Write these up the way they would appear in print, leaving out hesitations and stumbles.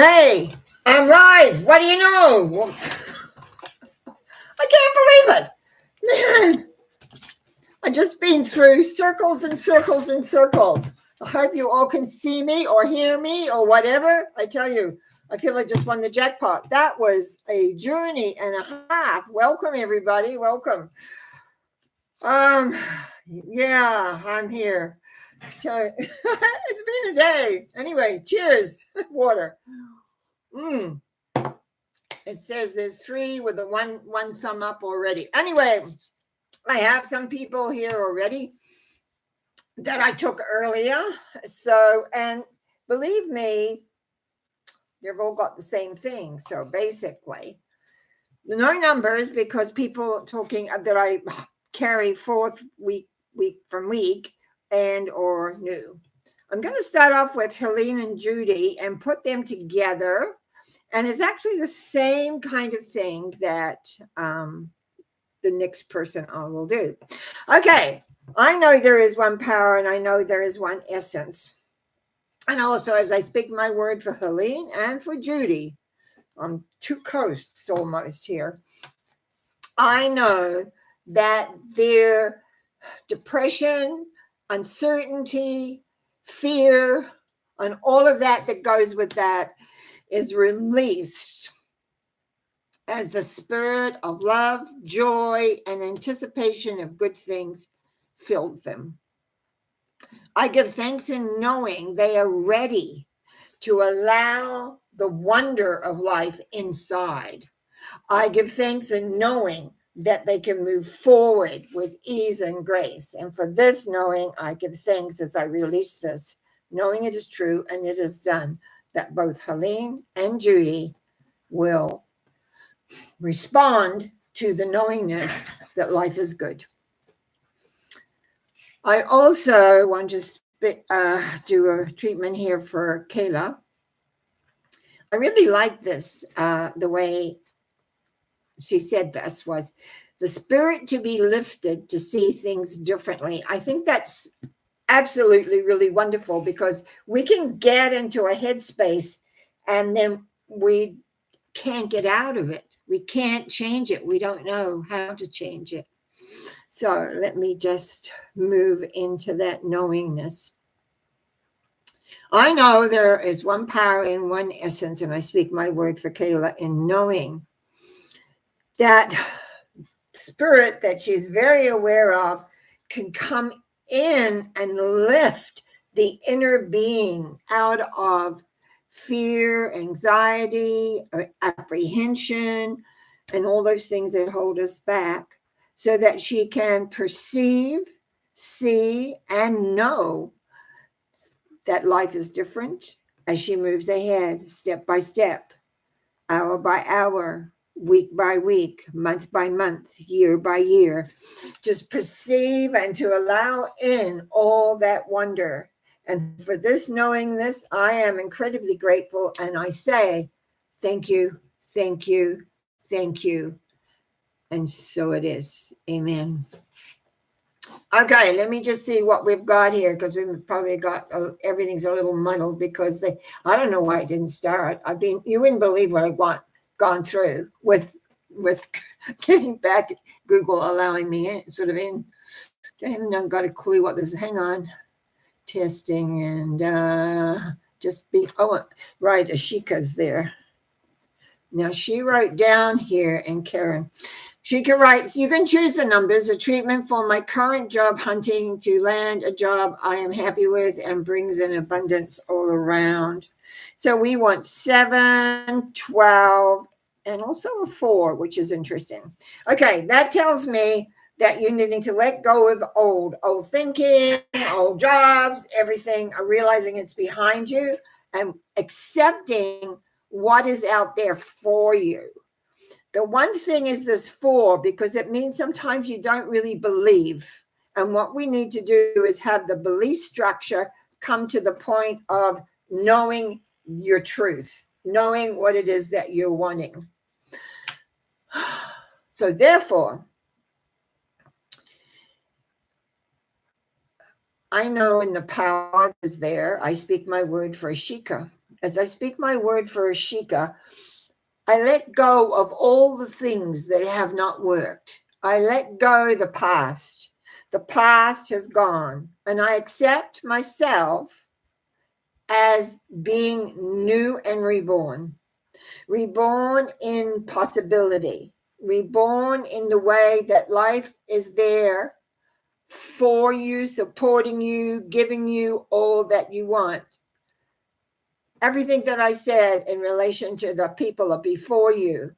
Hey, I'm live. What do you know? Well, I can't believe it. Man, I just been through circles and circles and circles. I hope you all can see me or hear me or whatever. I tell you, I feel I just won the jackpot. That was a journey and a half. Welcome, everybody. Welcome. Um, yeah, I'm here. So, it's been a day. Anyway, cheers. Water. Mm. It says there's three with a one thumb up already. Anyway, I have some people here already that I took earlier. So, and believe me, they've all got the same thing. So basically, no numbers because people talking that I carry forth week from week and or new. I'm going to start off with Helene and Judy and put them together. And it's actually the same kind of thing that the next person I will do. Okay, I know there is one power and I know there is one essence. And also, as I speak my word for Helene and for Judy, on two coasts almost here, I know that their depression, uncertainty, fear, and all of that that goes with that is released as the spirit of love, joy, and anticipation of good things fills them. I give thanks in knowing they are ready to allow the wonder of life inside. I give thanks in knowing that they can move forward with ease and grace. And for this knowing, I give thanks as I release this, knowing it is true and it is done, that both Helene and Judy will respond to the knowingness that life is good. I also want to do a treatment here for Kayla. I really like this. The way she said this was the spirit to be lifted to see things differently. I think that's absolutely really wonderful because we can get into a headspace and then we can't get out of it. We can't change it. We don't know how to change it. So let me just move into that knowingness. I know there is one power in one essence, and I speak my word for Kayla in knowing that spirit that she's very aware of can come in and lift the inner being out of fear, anxiety, apprehension, and all those things that hold us back so that she can perceive, see, and know that life is different as she moves ahead, step by step, hour by hour, week by week, month by month, year by year. Just perceive and to allow in all that wonder. And for this, knowing this, I am incredibly grateful. And I say, thank you, thank you, thank you. And so it is. Amen. Okay, let me just see what we've got here because we've probably got everything's a little muddled because I don't know why it didn't start. You wouldn't believe what I've gone through with getting back Google allowing me in. I haven't got a clue what this is. Hang on. Testing and right, Ashika's there. Now she wrote down here, and Karen. Shika writes, you can choose the numbers, a treatment for my current job hunting to land a job I am happy with and brings in abundance all around. So we want 7, 12, and also a 4, which is interesting. Okay, that tells me that you're needing to let go of old thinking, old jobs, everything, realizing it's behind you and accepting what is out there for you. The one thing is this 4 because it means sometimes you don't really believe. And what we need to do is have the belief structure come to the point of knowing your truth, knowing what it is that you're wanting. So therefore, I know in the power is there, I speak my word for Ashika. as I speak my word for Ashika, I let go of all the things that have not worked. I let go the past. The past has gone, and I accept myself as being new and reborn. Reborn in possibility, reborn in the way that life is there for you, supporting you, giving you all that you want. Everything that I said in relation to the people before you,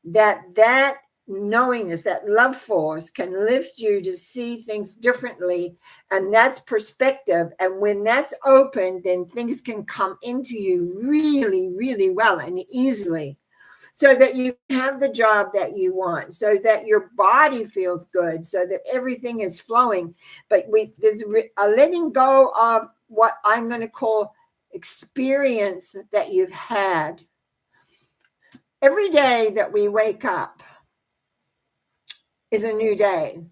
that knowingness, that love force can lift you to see things differently, and that's perspective. And when that's open, then things can come into you really, really well and easily, so that you have the job that you want, so that your body feels good, so that everything is flowing. But there's a letting go of what I'm going to call experience that you've had. Every day that we wake up is a new day,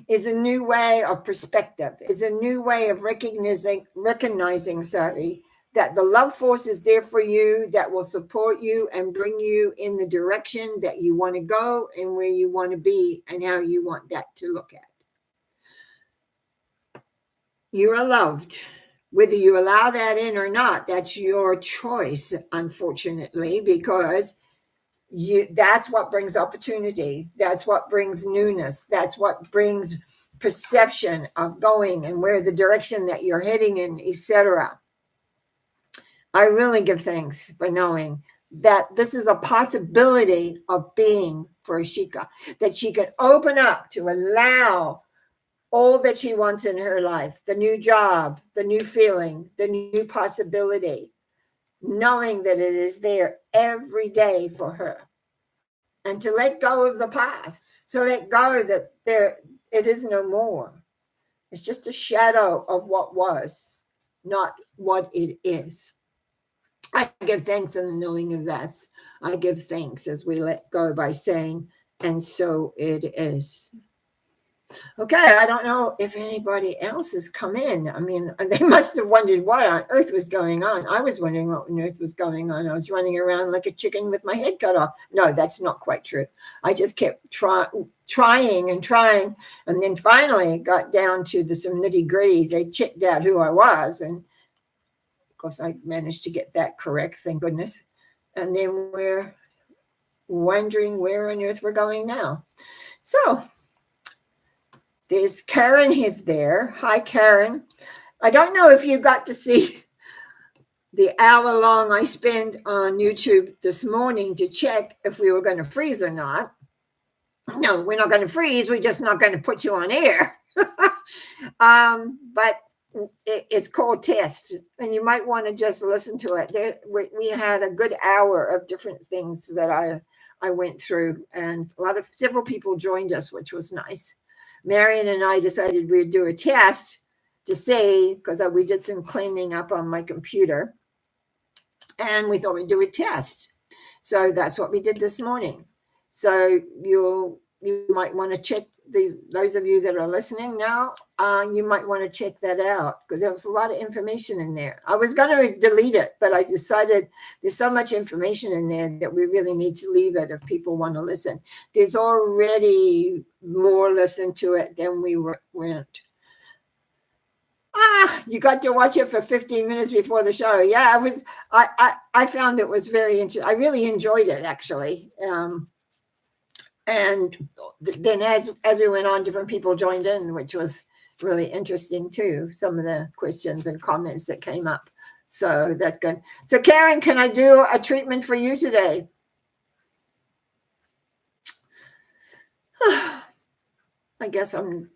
is a new way of perspective, is a new way of recognizing, that the love force is there for you, that will support you and bring you in the direction that you want to go and where you want to be and how you want that to look at. You are loved. Whether you allow that in or not, that's your choice, unfortunately, because that's what brings opportunity. That's what brings newness. That's what brings perception of going and where the direction that you're heading in, etc. I really give thanks for knowing that this is a possibility of being for Ashika, that she can open up to allow all that she wants in her life, the new job, the new feeling, the new possibility, knowing that it is there every day for her. And to let go of the past, to let go that it is no more. It's just a shadow of what was, not what it is. I give thanks in the knowing of this. I give thanks as we let go by saying, and so it is. Okay, I don't know if anybody else has come in. I mean, they must have wondered what on earth was going on. I was wondering what on earth was going on. I was running around like a chicken with my head cut off. No, that's not quite true. I just kept trying, and then finally got down to some nitty gritty. They checked out who I was, and of course I managed to get that correct, thank goodness. And then we're wondering where on earth we're going now. So there's Karen is there. Hi, Karen. I don't know if you got to see the hour long I spent on YouTube this morning to check if we were going to freeze or not. No, we're not going to freeze. We're just not going to put you on air. But it's called Test, and you might want to just listen to it. We had a good hour of different things that I went through, and several people joined us, which was nice. Marion and I decided we'd do a test to see, because we did some cleaning up on my computer, and we thought we'd do a test. So that's what we did this morning. So you might want to check those of you that are listening now, you might want to check that out, because there was a lot of information in there. I was going to delete it, but I decided there's so much information in there that we really need to leave it if people want to listen. There's already more listen to it than we went. You got to watch it for 15 minutes before the show. Yeah, I found it was very interesting. I really enjoyed it, actually. And then as we went on, different people joined in, which was really interesting too, some of the questions and comments that came up. So that's good. So Karen, can I do a treatment for you today? I guess I'm...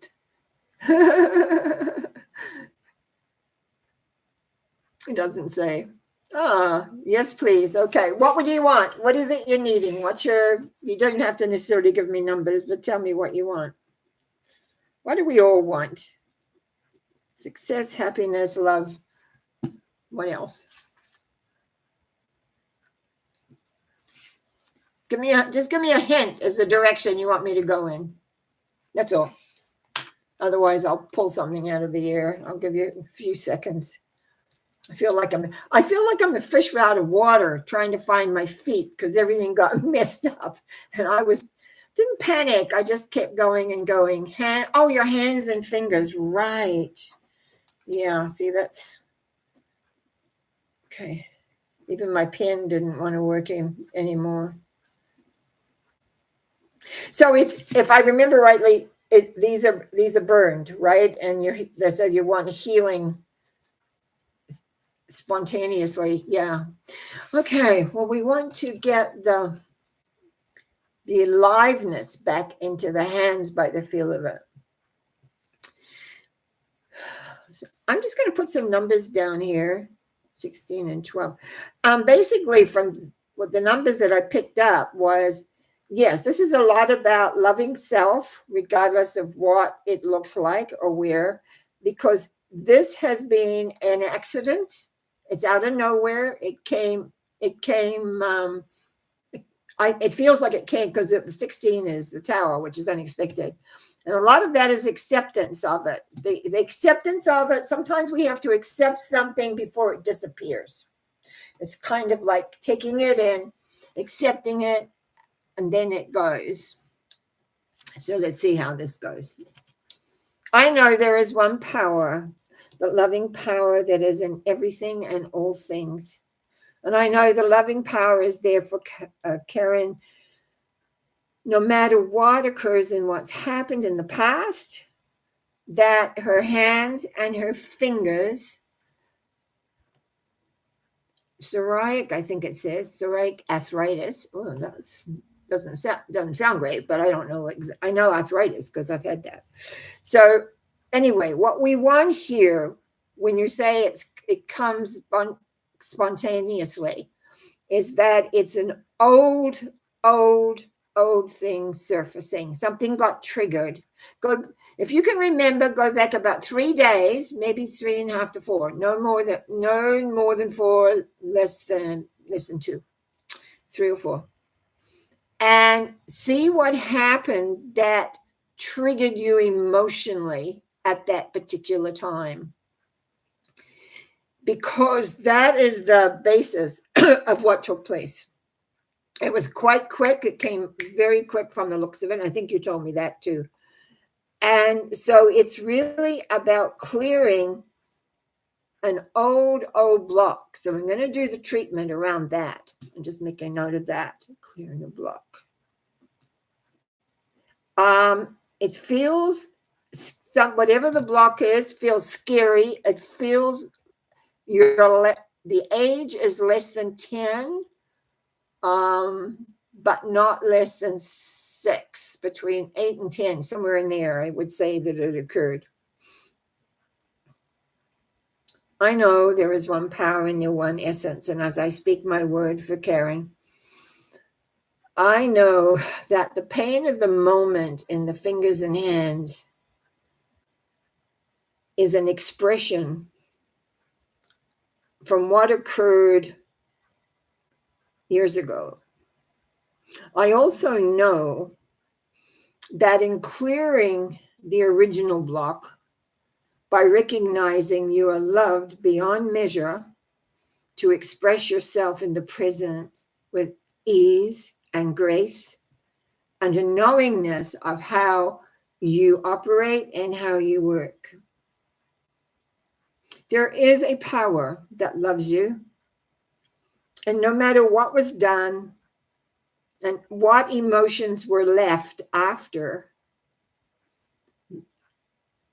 It doesn't say. Yes, please. Okay. What would you want? What is it you're needing? You don't have to necessarily give me numbers, but tell me what you want. What do we all want? Success, happiness, love. What else? Just give me a hint as the direction you want me to go in. That's all. Otherwise, I'll pull something out of the air. I'll give you a few seconds. I feel like I'm a fish out of water trying to find my feet because everything got messed up. And didn't panic. I just kept going and going. Oh, your hands and fingers. Right. Yeah. See, that's okay. Even my pen didn't want to work anymore. So if I remember rightly, these are burned, right? And they said you want healing spontaneously. Yeah. Okay. Well, we want to get the aliveness back into the hands by the feel of it. So I'm just going to put some numbers down here, 16 and 12. Basically, from what the numbers that I picked up was, yes, this is a lot about loving self, regardless of what it looks like or where, because this has been an accident. It's out of nowhere. It came, it feels like it came because the 16 is the tower, which is unexpected. And a lot of that is acceptance of it. The acceptance of it, sometimes we have to accept something before it disappears. It's kind of like taking it in, accepting it, and then it goes. So let's see how this goes. I know there is one power, the loving power that is in everything and all things. And I know the loving power is there for Karen, no matter what occurs and what's happened in the past, that her hands and her fingers, psoriatic, I think it says, psoriatic arthritis. Oh, that doesn't sound great, but I don't know. I know arthritis because I've had that. So anyway, what we want here, when you say it comes spontaneously, is that it's an old thing surfacing. Something got triggered. If you can remember, go back about 3 days, maybe 3.5 to 4. No more than 4, less than 2, 3 or 4. And see what happened that triggered you emotionally at that particular time. Because that is the basis of what took place. It was quite quick. It came very quick from the looks of it. I think you told me that too. And so it's really about clearing an old block. So I'm going to do the treatment around that. And just make a note of that. Clearing a block. It feels, whatever the block is, feels scary. It feels the age is less than 10. But not less than 6, between 8 and 10, somewhere in there, I would say that it occurred. I know there is one power in your one essence, and as I speak my word for Karen, I know that the pain of the moment in the fingers and hands is an expression from what occurred years ago. I also know that in clearing the original block, by recognizing you are loved beyond measure to express yourself in the present with ease and grace, and a knowingness of how you operate and how you work. There is a power that loves you, and no matter what was done and what emotions were left after,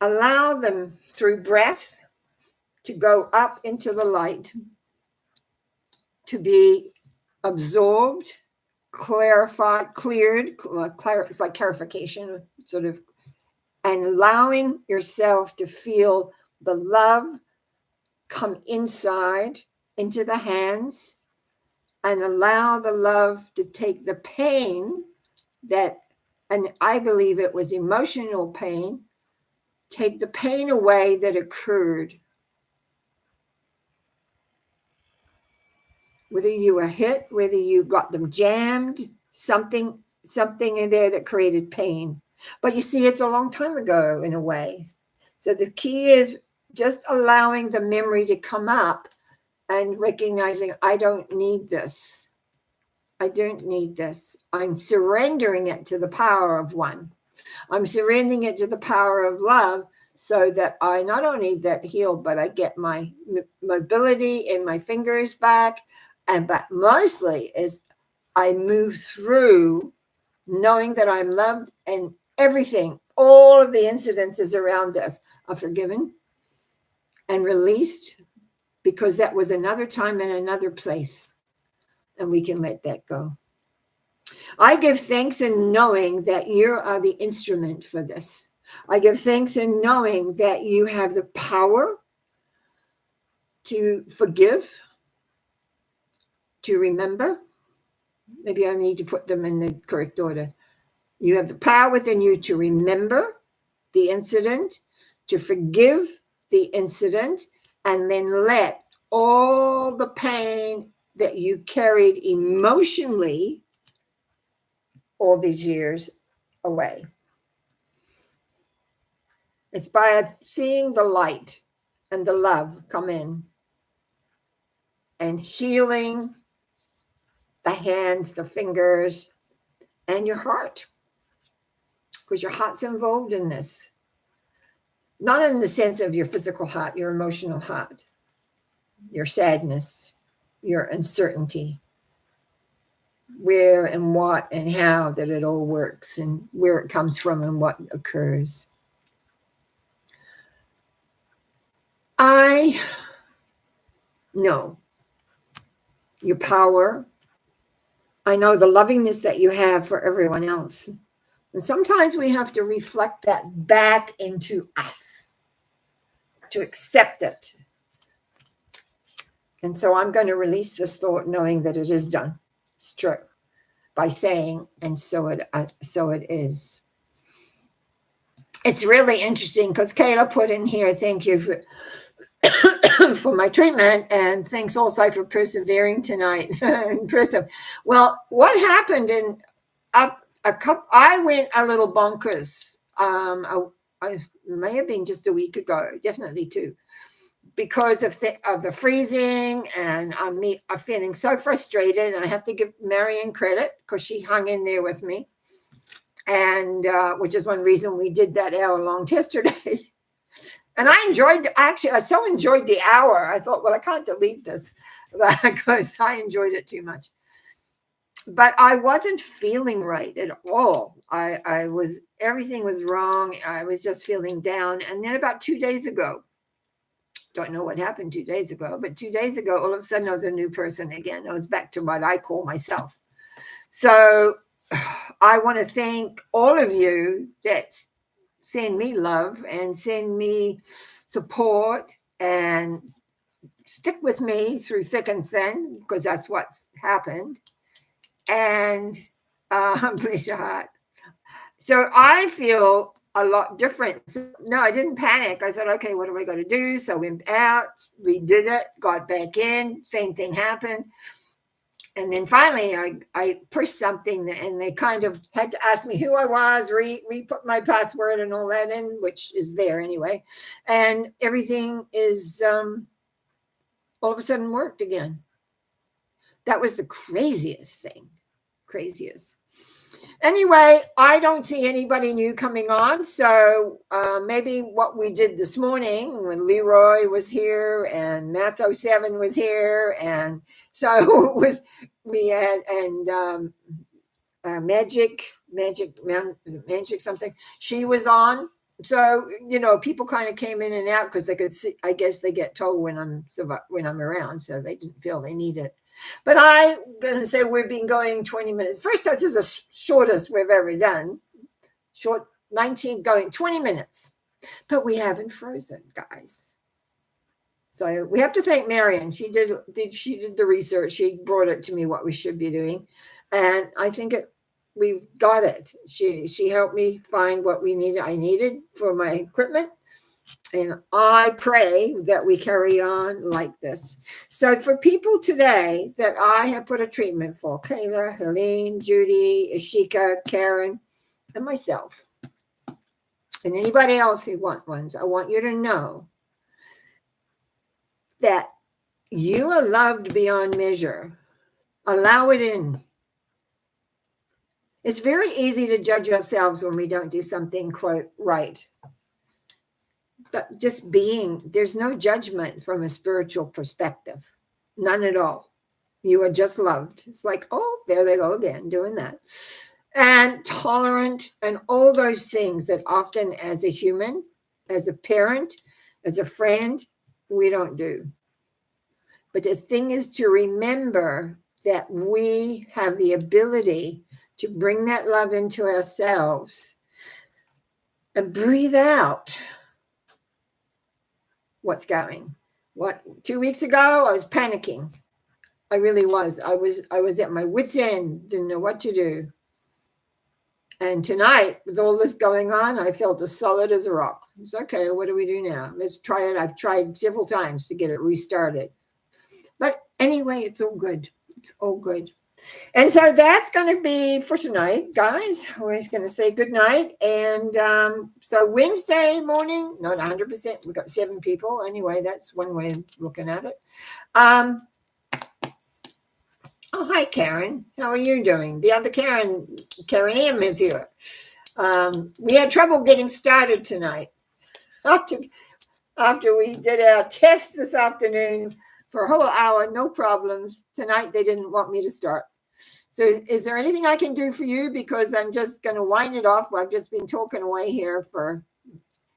allow them through breath to go up into the light, to be absorbed, clarified, cleared, it's like clarification, sort of, and allowing yourself to feel the love come inside into the hands, and allow the love to take the pain that, and I believe it was emotional pain, take the pain away that occurred. Whether you were hit, whether you got them jammed, something in there that created pain. But you see, it's a long time ago in a way. So the key is just allowing the memory to come up and recognizing I don't need this. I don't need this. I'm surrendering it to the power of one. I'm surrendering it to the power of love so that I not only that heal, but I get my mobility in my fingers back. But mostly is I move through knowing that I'm loved and everything, all of the incidences around this are forgiven and released because that was another time and another place. And we can let that go. I give thanks in knowing that you are the instrument for this. I give thanks in knowing that you have the power to forgive, to remember. Maybe I need to put them in the correct order. You have the power within you to remember the incident, to forgive the incident, and then let all the pain that you carried emotionally all these years away. It's by seeing the light and the love come in and healing the hands, the fingers, and your heart, because your heart's involved in this. Not in the sense of your physical heart, your emotional heart, your sadness, your uncertainty, where and what and how that it all works and where it comes from and what occurs. I know your power. I know the lovingness that you have for everyone else. And sometimes we have to reflect that back into us to accept it. And so I'm going to release this thought knowing that it is done. It's true. By saying, and so it is. It's really interesting because Kayla put in here, thank you for my treatment, and thanks also for persevering tonight in person. Well, what happened in I went a little bonkers. I may have been just a week ago, definitely two, because of the freezing, and I'm feeling so frustrated. And I have to give Marion credit because she hung in there with me, and which is one reason we did that hour-long test today. And I so enjoyed the hour. I thought, well, I can't delete this because I enjoyed it too much. But I wasn't feeling right at all. Everything was wrong. I was just feeling down. And then about 2 days ago, don't know what happened 2 days ago, but 2 days ago, all of a sudden I was a new person again. I was back to what I call myself. So I want to thank all of you that send me love and send me support and stick with me through thick and thin, because that's what's happened. And bless your heart. So I feel a lot different. So, no, I didn't panic. I said, okay, what am I going to do? So I went out, redid it, got back in, same thing happened. And then finally I pushed something and they kind of had to ask me who I was, re-put my password and all that in, which is there anyway. And everything is all of a sudden worked again. That was the craziest thing. Craziest. Anyway, I don't see anybody new coming on. So maybe what we did this morning when Leroy was here and Math 07 was here. And so it was, we had, and Magic something. She was on. So, people kind of came in and out because they could see, I guess they get told when I'm around. So they didn't feel they needed it. But I'm going to say we've been going 20 minutes. First, this is the shortest we've ever done. Short 19, going 20 minutes. But we haven't frozen, guys. So we have to thank Marion. She did the research. She brought it to me what we should be doing. And I think we've got it. She helped me find what I needed for my equipment. And I pray that we carry on like this. So for people today that I have put a treatment for, Kayla, Helene, Judy, Ashika, Karen, and myself, and anybody else who want ones, I want you to know that You are loved beyond measure. Allow it in. It's very easy to judge ourselves when we don't do something, quote, right. But just being, there's no judgment from a spiritual perspective. None at all. You are just loved. It's like, oh, there they go again, doing that. And tolerant and all those things that often as a human, as a parent, as a friend, we don't do. But the thing is to remember that we have the ability to bring that love into ourselves and breathe out what's going. What 2 weeks ago, I was panicking. I really was. I was at my wit's end, didn't know what to do. And tonight, with all this going on, I felt as solid as a rock. It's okay. What do we do now? Let's try it. I've tried several times to get it restarted. But anyway, it's all good. It's all good. And so that's going to be for tonight, guys. We're just going to say good night. And so Wednesday morning, not 100%. We've got 7 people. Anyway, that's one way of looking at it. Oh, hi, Karen. How are you doing? The other Karen M is here. We had trouble getting started tonight. After we did our test this afternoon for a whole hour, no problems. Tonight, they didn't want me to start. So is there anything I can do for you? Because I'm just going to wind it off. I've just been talking away here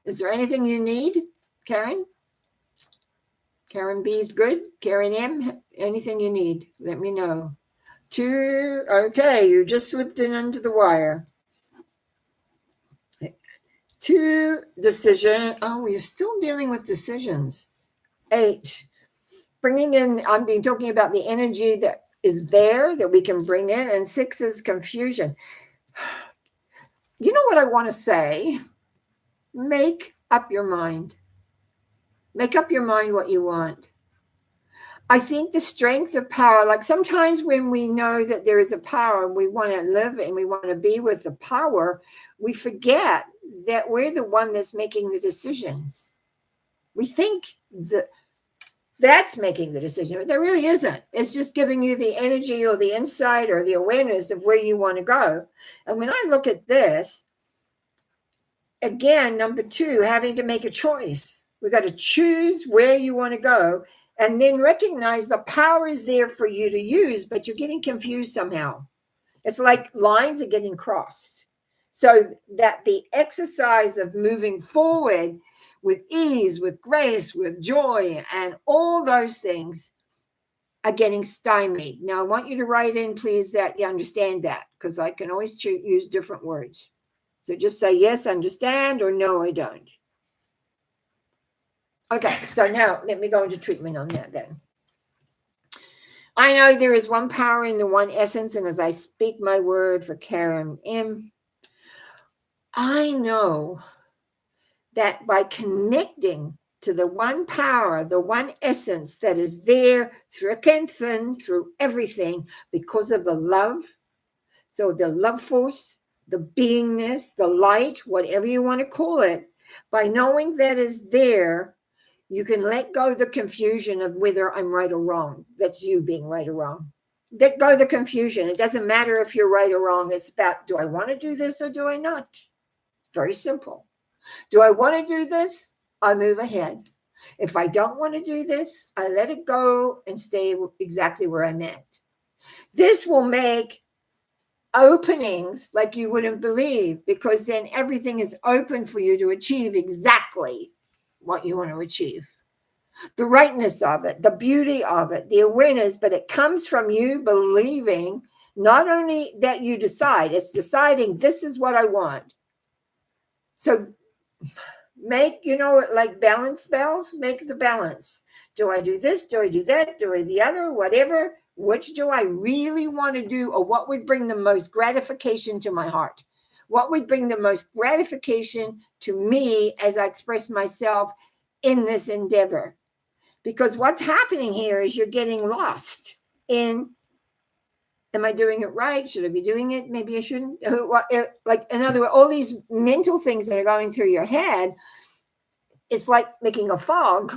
is there anything you need, Karen? Karen B is good. Karen M, anything you need, let me know. Okay, you just slipped in under the wire. 2 decision. Oh, you're still dealing with decisions. 8, bringing in, I've been talking about the energy that is there that we can bring in. And 6 is confusion. You know what I want to say? Make up your mind. Make up your mind what you want. I think the strength of power, like sometimes when we know that there is a power and we want to live and we want to be with the power, we forget that we're the one that's making the decisions. We think that that's making the decision, but there really isn't. It's just giving you the energy or the insight or the awareness of where you want to go. And when I look at this, again, number 2, having to make a choice. We got to choose where you want to go and then recognize the power is there for you to use, but you're getting confused somehow. It's like lines are getting crossed. So that the exercise of moving forward with ease, with grace, with joy, and all those things are getting stymied. Now, I want you to write in, please, that you understand that, because I can always use different words. So just say, yes, understand, or no, I don't. Okay, so now let me go into treatment on that then. I know there is one power in the one essence, and as I speak my word for Karen M, I know that by connecting to the one power, the one essence that is there through and through everything because of the love, so the love force, the beingness, the light, whatever you want to call it, by knowing that is there, you can let go of the confusion of whether I'm right or wrong. That's you being right or wrong. Let go of the confusion. It doesn't matter if you're right or wrong. It's about, do I want to do this or do I not? Very simple. Do I want to do this? I move ahead. If I don't want to do this, I let it go and stay exactly where I'm at. This will make openings like you wouldn't believe, because then everything is open for you to achieve exactly what you want to achieve. The rightness of it, the beauty of it, the awareness, but it comes from you believing not only that you decide, it's deciding this is what I want. So make, like balance bells, make the balance. Do I do this? Do I do that? Do I the other? Whatever. Which do I really want to do, or what would bring the most gratification to my heart? What would bring the most gratification to me as I express myself in this endeavor? Because what's happening here is you're getting lost in, am I doing it right? Should I be doing it? Maybe I shouldn't. Like, in other words, all these mental things that are going through your head, it's like making a fog.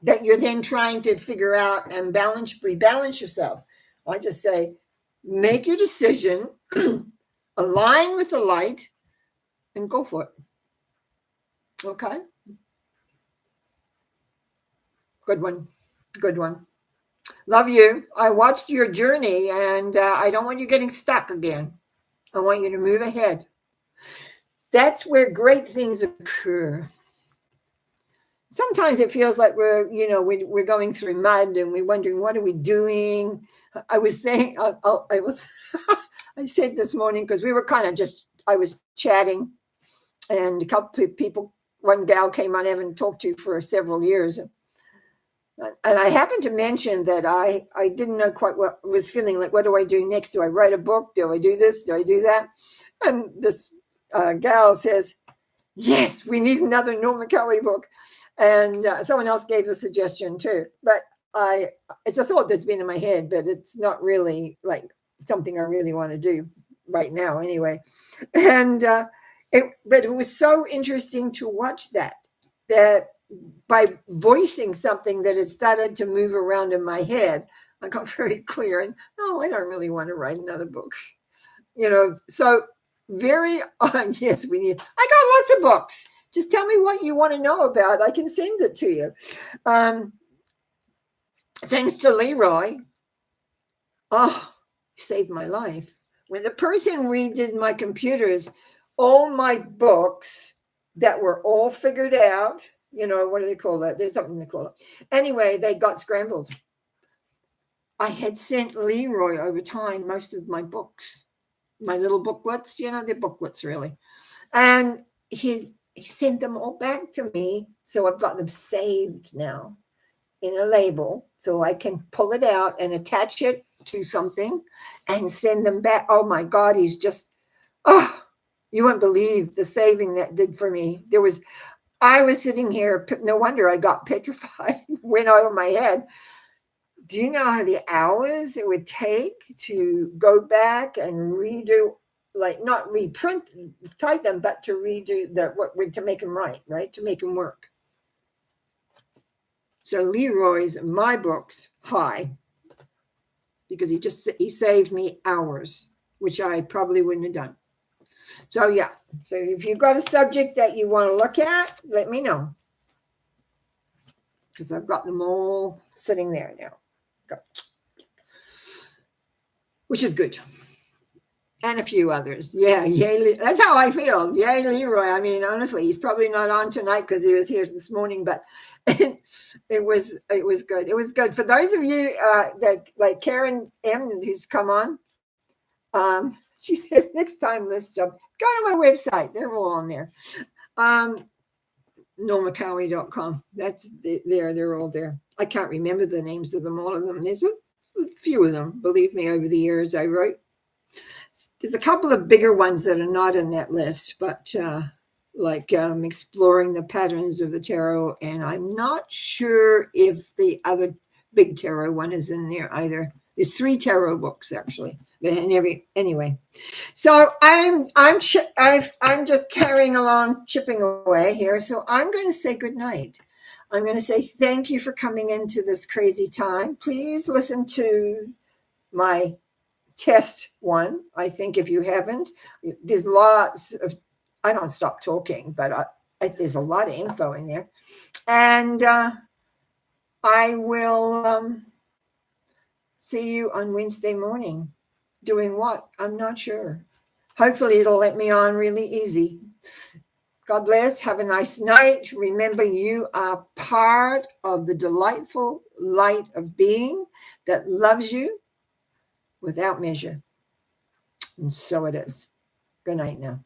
that you're then trying to figure out and rebalance yourself. I just say, make your decision, align with the light, and go for it. Okay. Good one. Good one. Love you. I watched your journey, and I don't want you getting stuck again. I want you to move ahead. That's where great things occur. Sometimes it feels like we're going through mud and we're wondering, what are we doing? I was saying, I was, I said this morning, because we were I was chatting, and a couple of people, one gal came on, I haven't talked to for several years. And I happened to mention that I didn't know quite what was feeling like. What do I do next? Do I write a book? Do I do this? Do I do that? And this gal says, yes, we need another Norma Cowie book. And someone else gave a suggestion too. But it's a thought that's been in my head, but it's not really like something I really want to do right now anyway. And but it was so interesting to watch that by voicing something that had started to move around in my head, I got very clear, and no, I don't really want to write another book. So very, yes, I got lots of books. Just tell me what you want to know about. I can send it to you. Thanks to Leroy. Oh, saved my life. When the person redid my computers, all my books that were all figured out, what do they call that? There's something they call it. Anyway, they got scrambled. I had sent Leroy over time most of my books, my little booklets, they're booklets really. And he sent them all back to me. So I've got them saved now in a label, so I can pull it out and attach it to something and send them back. Oh my God, he's just, you won't believe the saving that did for me. I was sitting here, no wonder I got petrified, went out of my head. Do you know how the hours it would take to go back and redo, like not reprint, type them, but to redo to make them right, to make them work. So Leroy's my books high, because he saved me hours, which I probably wouldn't have done. So yeah, so if you've got a subject that you want to look at, let me know, because I've got them all sitting there now. Which is good. And a few others. Yeah, yay. That's how I feel. Yay, Leroy. I mean, honestly, he's probably not on tonight because he was here this morning, but it was good. It was good. For those of you that like Karen M, who's come on, she says, next time, let's go to my website. They're all on there. NormaCowie.com. That's there. They're all there. I can't remember the names of them, all of them. There's a few of them, believe me, over the years I wrote. There's a couple of bigger ones that are not in that list, but like Exploring the Patterns of the Tarot, and I'm not sure if the other big tarot one is in there either. There's 3 tarot books actually, but anyway. So I'm just carrying along, chipping away here. So I'm going to say good night. I'm going to say thank you for coming into this crazy time. Please listen to my test one. I think if you haven't, there's lots of, I don't stop talking, but there's a lot of info in there. And I will see you on Wednesday morning. Doing what? I'm not sure. Hopefully it'll let me on really easy. God bless. Have a nice night. Remember, you are part of the delightful light of being that loves you without measure. And so it is. Good night now.